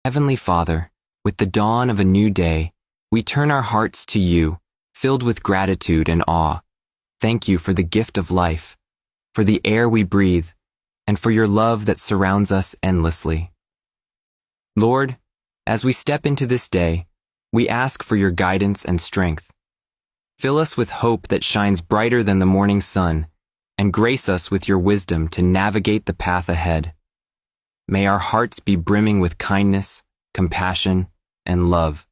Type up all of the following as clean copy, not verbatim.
Heavenly Father, with the dawn of a new day, we turn our hearts to you, filled with gratitude and awe. Thank you for the gift of life, for the air we breathe, and for your love that surrounds us endlessly. Lord, as we step into this day, we ask for your guidance and strength. Fill us with hope that shines brighter than the morning sun, and grace us with your wisdom to navigate the path ahead. May our hearts be brimming with kindness, compassion, and love,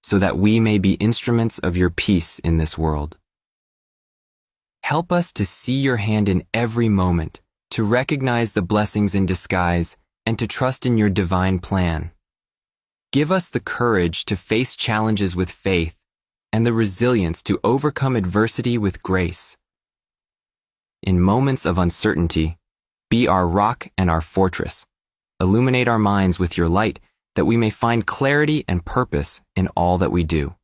so that we may be instruments of your peace in this world. Help us to see your hand in every moment, to recognize the blessings in disguise, and to trust in your divine plan. Give us the courage to face challenges with faith and the resilience to overcome adversity with grace. In moments of uncertainty, be our rock and our fortress. Illuminate our minds with your light that we may find clarity and purpose in all that we do.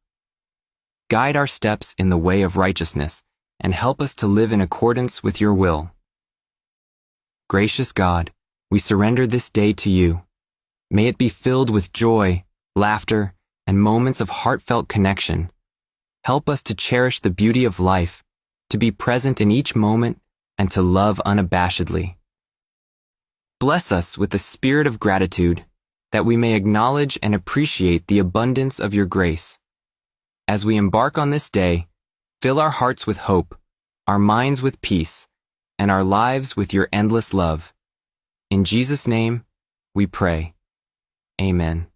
Guide our steps in the way of righteousness and help us to live in accordance with your will. Gracious God, we surrender this day to you. May it be filled with joy, laughter, and moments of heartfelt connection. Help us to cherish the beauty of life, to be present in each moment, and to love unabashedly. Bless us with the spirit of gratitude, that we may acknowledge and appreciate the abundance of your grace. As we embark on this day, fill our hearts with hope, our minds with peace, and our lives with your endless love. In Jesus' name, we pray. Amen.